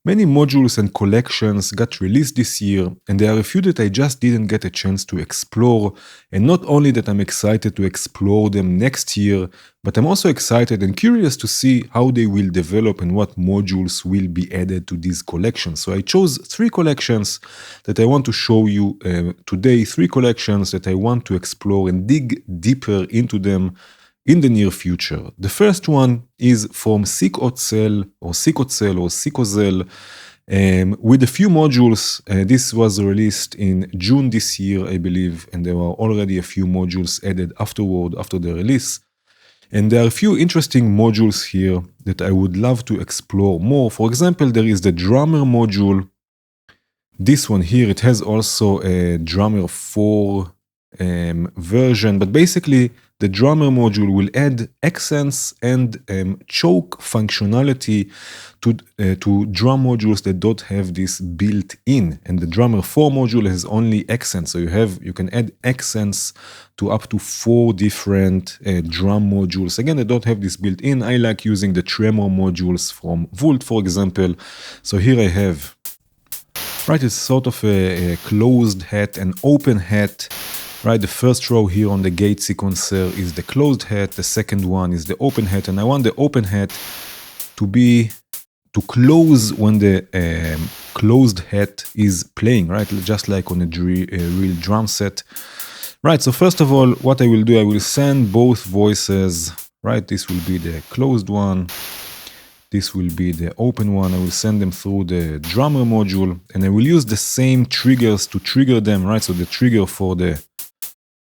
Many modules and collections got released this year, and there are a few that I just didn't get a chance to explore. And not only that I'm excited to explore them next year, but I'm also excited and curious to see how they will develop and what modules will be added to these collections. So I chose 3 collections that I want to show you today, 3 collections that I want to explore and dig deeper into them in the near future. The first one is from Sickozell or Sickozell with a few modules. This was released in June this year, I believe, and there were already a few modules added after the release. And there are a few interesting modules here that I would love to explore more. For example, there is the drummer module. This one here, it has also a drummer 4 version, but basically the drummer module will add accents and choke functionality to drum modules that don't have this built in. And the drummer 4 module has only accents, so you can add accents to up to 4 different drum modules. Again, they don't have this built in. I like using the tremor modules from Volt, for example. So here I have, right, it's sort of a closed hat and open hat. Right, the first row here on the gate sequencer is the closed hat, the second one is the open hat, and I want the open hat to close when the closed hat is playing, right, just like on a real drum set. Right, so first of all, what I will do, I will send both voices, right, this will be the closed one, this will be the open one. I will send them through the drummer module, and I will use the same triggers to trigger them, right, so the trigger for the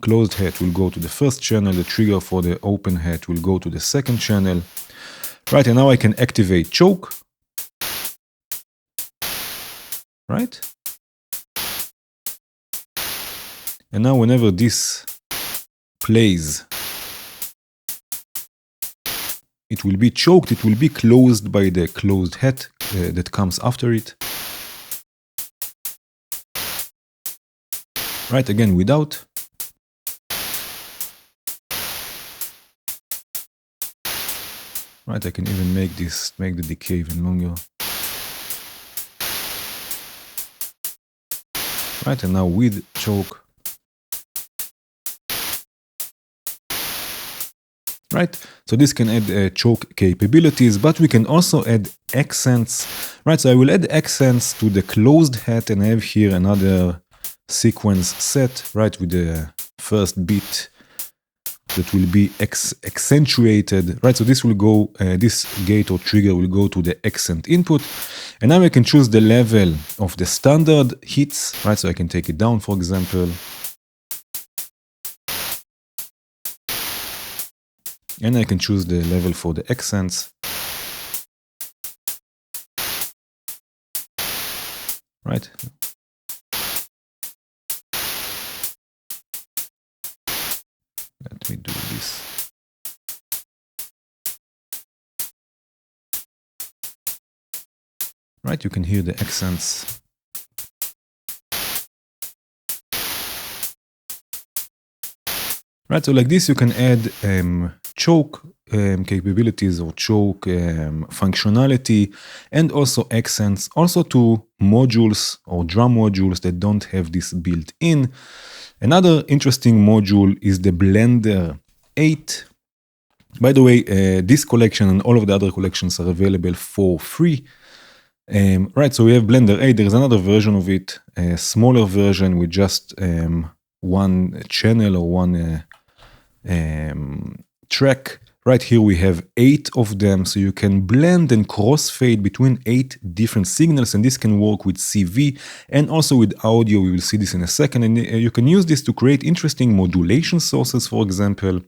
closed hat will go to the first channel, the trigger for the open hat will go to the second channel. Right, and now I can activate choke. Right? And now whenever this plays, it will be choked, it will be closed by the closed hat that comes after it. Right, again without. Right, I can even make the decay even longer. Right, and now with choke. Right, so this can add choke capabilities, but we can also add accents. Right, so I will add accents to the closed hat, and I have here another sequence set, right, with the first beat that will be accentuated, right? So this will go, this gate or trigger will go to the accent input. And now I can choose the level of the standard hits, right? So I can take it down, for example. And I can choose the level for the accents. Right? Let me do this. Right, you can hear the accents. Right, so like this you can add choke capabilities or choke functionality and also accents also to modules or drum modules that don't have this built in. Another interesting module is the Blender 8. By the way, this collection and all of the other collections are available for free. Right, so we have Blender 8. There is another version of it, a smaller version with just one channel or one track. Right here we have 8 of them, so you can blend and crossfade between 8 different signals, and this can work with CV and also with audio. We will see this in a second, and you can use this to create interesting modulation sources, for example.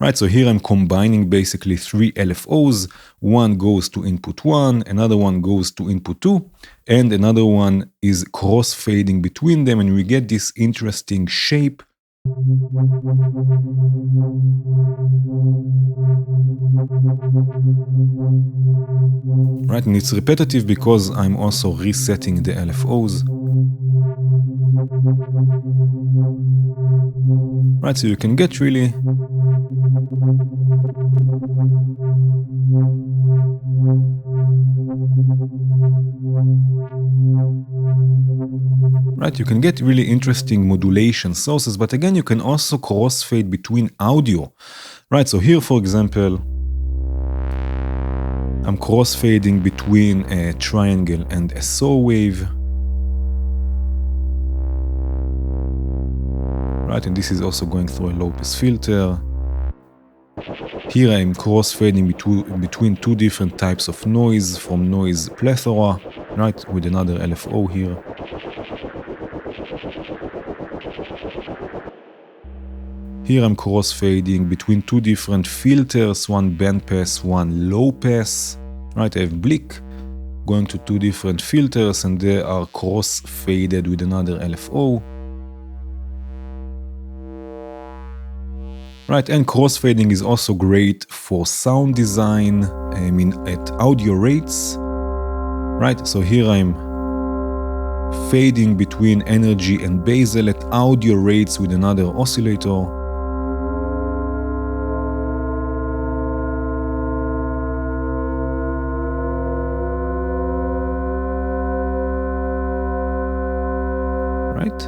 Right, so here I'm combining basically 3 LFOs. One goes to input 1, another one goes to input 2, and another one is crossfading between them, and we get this interesting shape. Right, and it's repetitive because I'm also resetting the LFOs. Right, so you can get really right? You can get really interesting modulation sources, but again, you can also crossfade between audio, right? So here, for example, I'm crossfading between a triangle and a saw wave, right? And this is also going through a low-pass filter. Here I'm crossfading between two different types of noise from noise plethora, right? With another LFO here. Here I'm crossfading between two different filters, one bandpass, one low pass, right? I have Blick going to two different filters and they are cross-faded with another LFO. Right, and crossfading is also great for sound design, at audio rates. Right, so here I'm fading between energy and basal at audio rates with another oscillator. Right.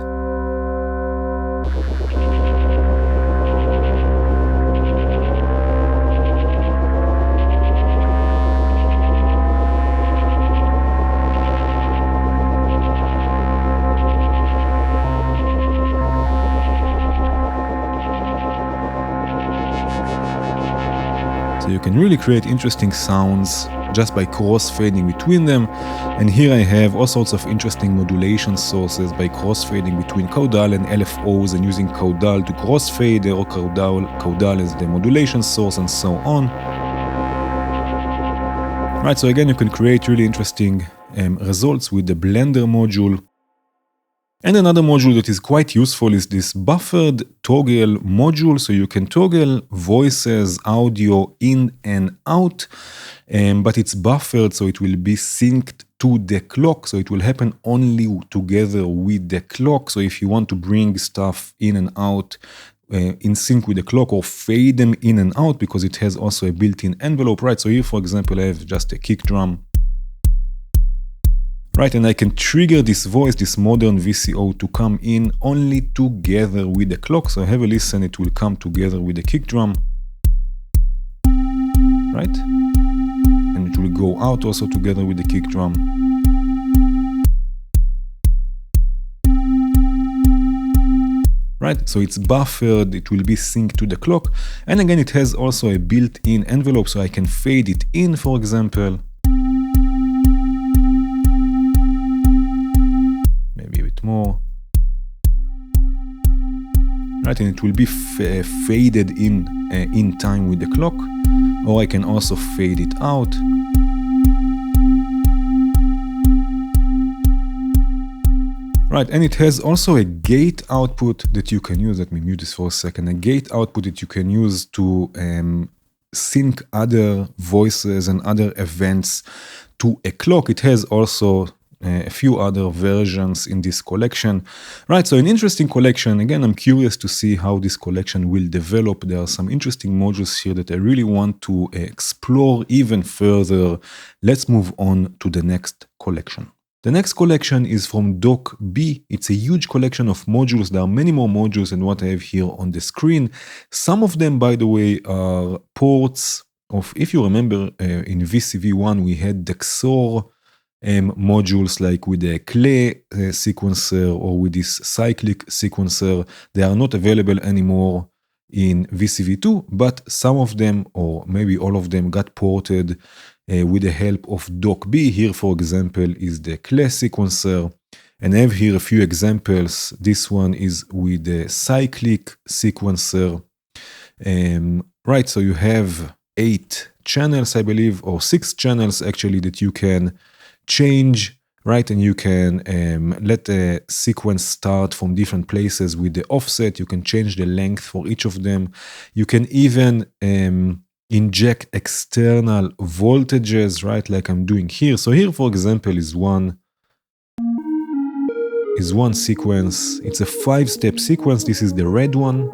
So you can really create interesting sounds just by crossfading between them. And here I have all sorts of interesting modulation sources by crossfading between caudal and LFOs and using caudal to crossfade or caudal as the modulation source and so on. Right, so again, you can create really interesting results with the Blender module. And another module that is quite useful is this buffered toggle module. So you can toggle voices, audio in and out, but it's buffered, so it will be synced to the clock. So it will happen only together with the clock. So if you want to bring stuff in and out in sync with the clock or fade them in and out, because it has also a built-in envelope, right? So here, for example, I have just a kick drum. Right, and I can trigger this voice, this modern VCO, to come in only together with the clock. So I have a listen, it will come together with the kick drum. Right? And it will go out also together with the kick drum. Right, so it's buffered, it will be synced to the clock. And again, it has also a built-in envelope, so I can fade it in, for example. More, right, and it will be faded in time with the clock, or I can also fade it out. Right, and it has also a gate output that you can use. Let me mute this for a second. A gate output that you can use to sync other voices and other events to a clock. It has also a few other versions in this collection, right? So an interesting collection. Again, I'm curious to see how this collection will develop. There are some interesting modules here that I really want to explore even further. Let's move on to the next collection. The next collection is from docB. It's a huge collection of modules. There are many more modules than what I have here on the screen. Some of them, by the way, are ports of, if you remember, in VCV1, we had DxOR modules like with the Clay sequencer or with this cyclic sequencer. They are not available anymore in VCV2, but some of them, or maybe all of them, got ported with the help of docB. Here, for example, is the Clay sequencer. And I have here a few examples. This one is with the cyclic sequencer. Right, so you have 8 channels, I believe, or 6 channels actually that you can change, right? And you can let the sequence start from different places with the offset. You can change the length for each of them. You can even inject external voltages, right? Like I'm doing here. So here, for example, is one sequence. It's a 5-step sequence. This is the red one,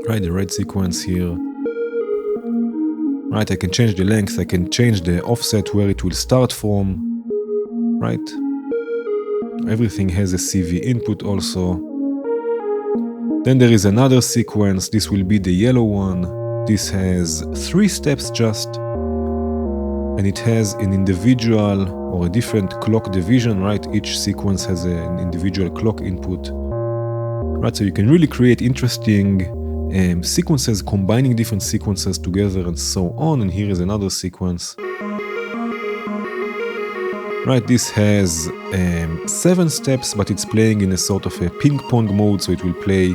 right? The red sequence here. Right, I can change the length, I can change the offset where it will start from, right? Everything has a CV input also. Then there is another sequence. This will be the yellow one. This has 3 steps just. And it has an individual or a different clock division, right? Each sequence has an individual clock input. Right, so you can really create interesting sequences, combining different sequences together and so on. And here is another sequence. Right, this has 7 steps, but it's playing in a sort of a ping pong mode, so it will play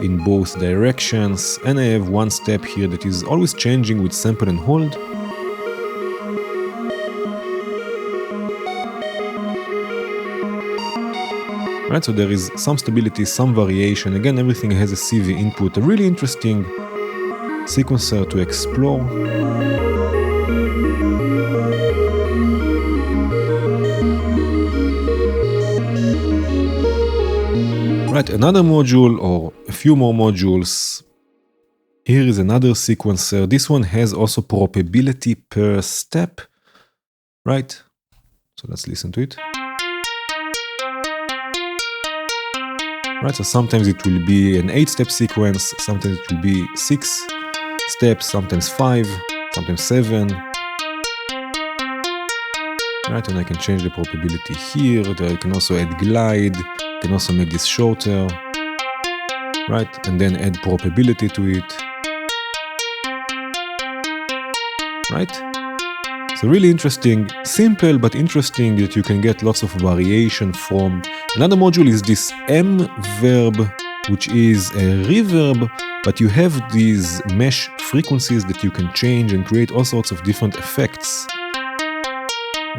in both directions. And I have 1 step here that is always changing with sample and hold. Right, so there is some stability, some variation. Again, everything has a CV input. A really interesting sequencer to explore. Right, another module or a few more modules. Here is another sequencer. This one has also probability per step. Right, so let's listen to it. Right, so sometimes it will be an 8-step sequence, sometimes it will be 6 steps, sometimes 5, sometimes 7. Right, and I can change the probability here. There I can also add glide, can also make this shorter. Right, and then add probability to it. Right? So really interesting, simple but interesting that you can get lots of variation from. Another module is this M verb, which is a reverb, but you have these mesh frequencies that you can change and create all sorts of different effects.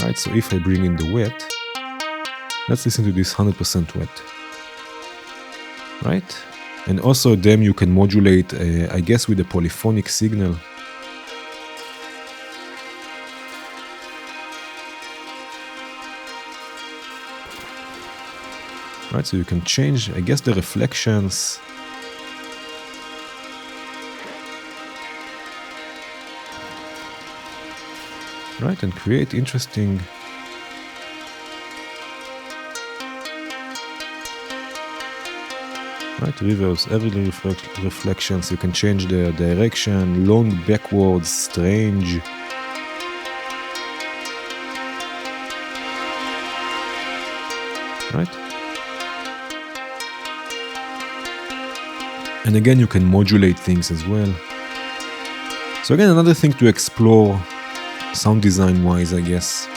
Right, so if I bring in the wet, let's listen to this 100% wet. Right? And also them you can modulate, I guess, with a polyphonic signal. Right, so you can change, I guess, the reflections. Right, and create interesting. Right, reverbs, every reflections. You can change the direction, long, backwards, strange. Right? And again, you can modulate things as well. So again, another thing to explore, sound design wise, I guess.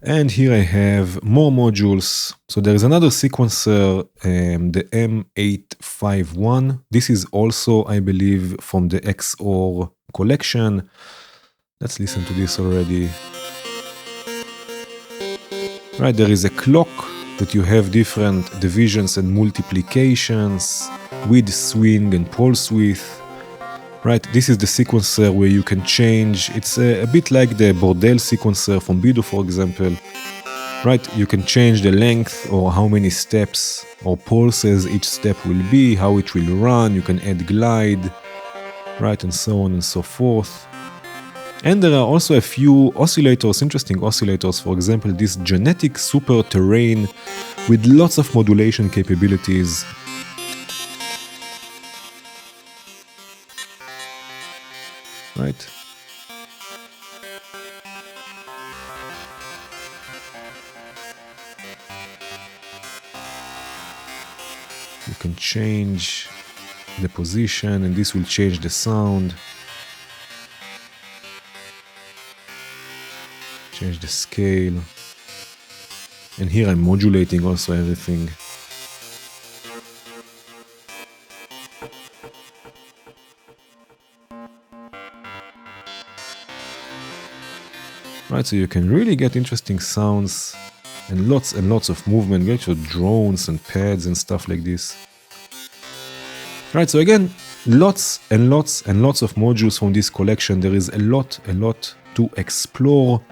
And here I have more modules. So there is another sequencer, the M851. This is also, I believe, from the XOR collection. Let's listen to this already. Right, there is a clock that you have different divisions and multiplications with swing and pulse width. Right, this is the sequencer where you can change. It's a bit like the Bordel sequencer from Bido, for example. Right, you can change the length or how many steps or pulses each step will be, how it will run. You can add glide, right, and so on and so forth. And there are also a few oscillators, interesting oscillators, for example, this genetic super terrain with lots of modulation capabilities. Right? You can change the position and this will change the sound. Change the scale. And here I'm modulating also everything. Right, so you can really get interesting sounds and lots of movement, get your drones and pads and stuff like this. Right, so again, lots of modules from this collection. There is a lot to explore.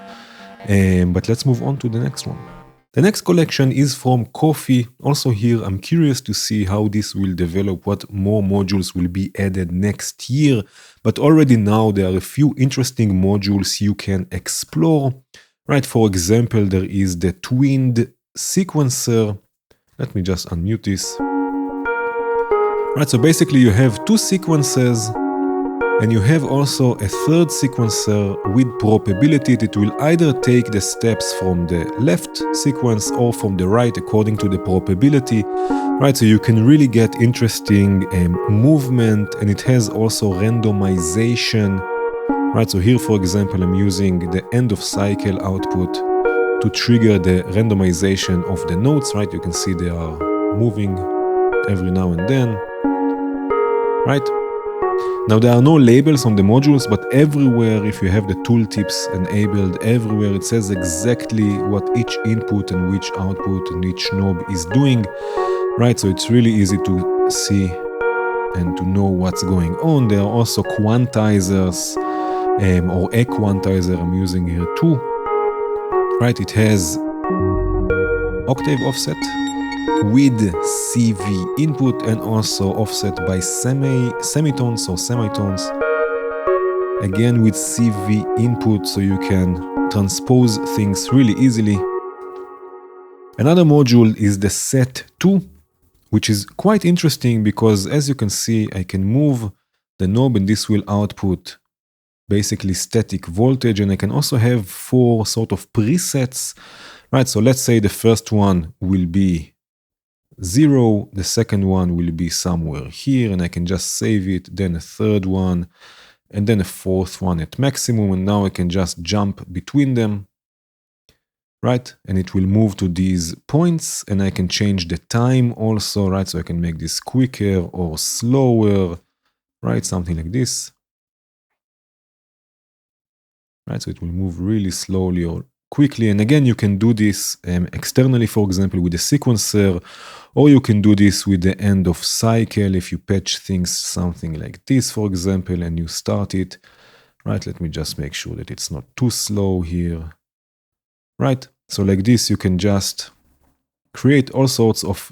But let's move on to the next one. The next collection is from Coffee. Also here, I'm curious to see how this will develop, what more modules will be added next year. But already now, there are a few interesting modules you can explore. Right, for example, there is the twinned sequencer. Let me just unmute this. Right, so basically you have two sequences, and you have also a third sequencer with probability that will either take the steps from the left sequence or from the right according to the probability. Right, so you can really get interesting movement, and it has also randomization. Right, so here, for example, I'm using the end of cycle output to trigger the randomization of the notes. Right, you can see they are moving every now and then. Right. Now there are no labels on the modules, but everywhere, if you have the tooltips enabled, everywhere it says exactly what each input and which output and each knob is doing. Right, so it's really easy to see and to know what's going on. There are also quantizers, or a quantizer I'm using here too. Right, it has octave offset with CV input and also offset by semitones or semitones. Again with CV input, so you can transpose things really easily. Another module is the set2, which is quite interesting because, as you can see, I can move the knob and this will output basically static voltage, and I can also have 4 sort of presets. Right, so let's say the first one will be 0, the second one will be somewhere here, and I can just save it, then a third one, and then a fourth one at maximum, and now I can just jump between them. Right, and it will move to these points, and I can change the time also, right, so I can make this quicker or slower, right, something like this. Right, so it will move really slowly or quickly, and again you can do this externally, for example with a sequencer, or you can do this with the end of cycle if you patch things something like this, for example, and you start it. Right, let me just make sure that it's not too slow here. Right, so like this you can just create all sorts of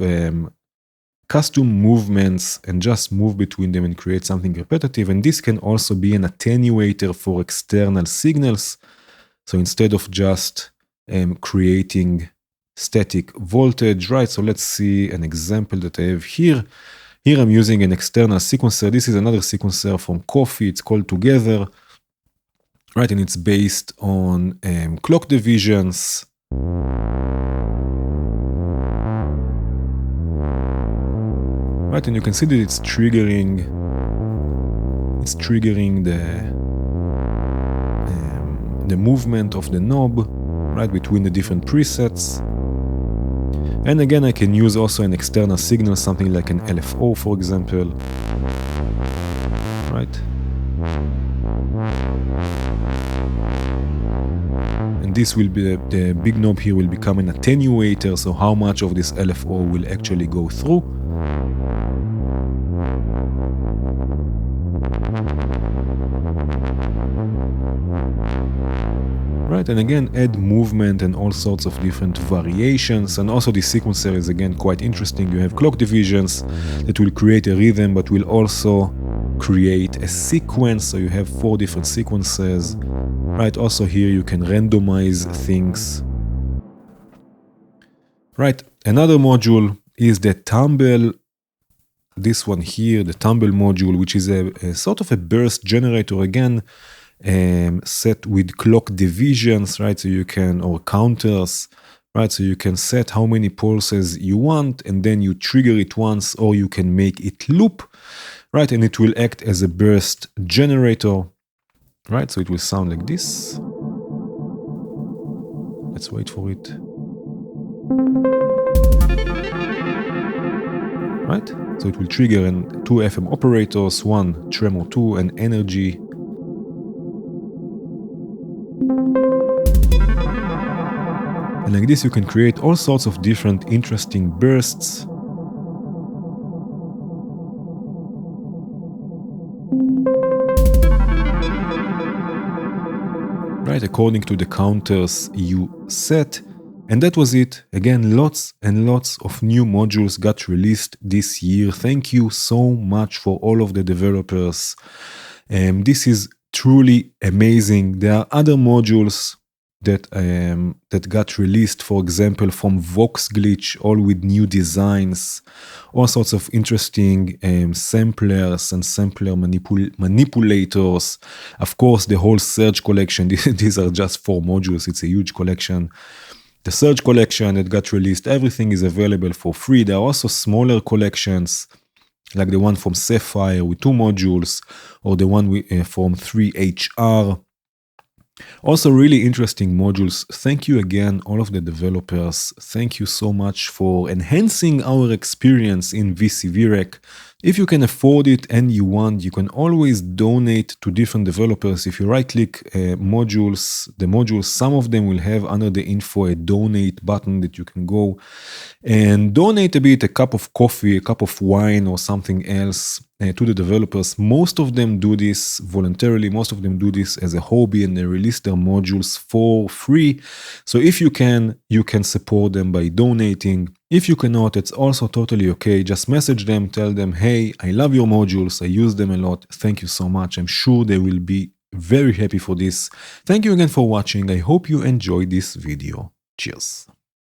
custom movements and just move between them and create something repetitive, and this can also be an attenuator for external signals. So instead of just creating static voltage, right? So let's see an example that I have here. Here I'm using an external sequencer. This is another sequencer from Coffee. It's called Together, right? And it's based on clock divisions. Right, and you can see that it's triggering the movement of the knob, right, between the different presets. And again, I can use also an external signal, something like an LFO, for example. Right. And this will be the big knob here will become an attenuator, so how much of this LFO will actually go through. Right, and again add movement and all sorts of different variations, and also the sequencer is again quite interesting. You have clock divisions that will create a rhythm but will also create a sequence, so you have 4 different sequences. Right, also here you can randomize things. Right, another module is the tumble. This one here, the tumble module, which is a sort of a burst generator again, set with clock divisions, right? So you can, or counters, right? So you can set how many pulses you want, and then you trigger it once, or you can make it loop, right? And it will act as a burst generator, right? So it will sound like this. Let's wait for it. Right? So it will trigger 2 FM operators, 1 tremor 2, and energy. And like this you can create all sorts of different interesting bursts. Right, according to the counters you set. And that was it. Again, lots and lots of new modules got released this year. Thank you so much for all of the developers. This is truly amazing. There are other modules that got released, for example, from Vox Glitch, all with new designs, all sorts of interesting samplers and sampler manipulators. Of course, the whole Surge collection, these are just 4 modules, it's a huge collection. The Surge collection that got released, everything is available for free. There are also smaller collections, like the one from Sapphire with 2 modules, or the one from 3HR. Also really interesting modules. Thank you again, all of the developers. Thank you so much for enhancing our experience in VCVREC. If you can afford it and you want, you can always donate to different developers. If you right-click modules, some of them will have under the info a donate button that you can go and donate a bit, a cup of coffee, a cup of wine or something else to the developers. Most of them do this voluntarily. Most of them do this as a hobby, and they release their modules for free. So if you can support them by donating. If you cannot, it's also totally okay. Just message them, tell them, hey, I love your modules, I use them a lot, thank you so much. I'm sure they will be very happy for this. Thank you again for watching. I hope you enjoyed this video. Cheers.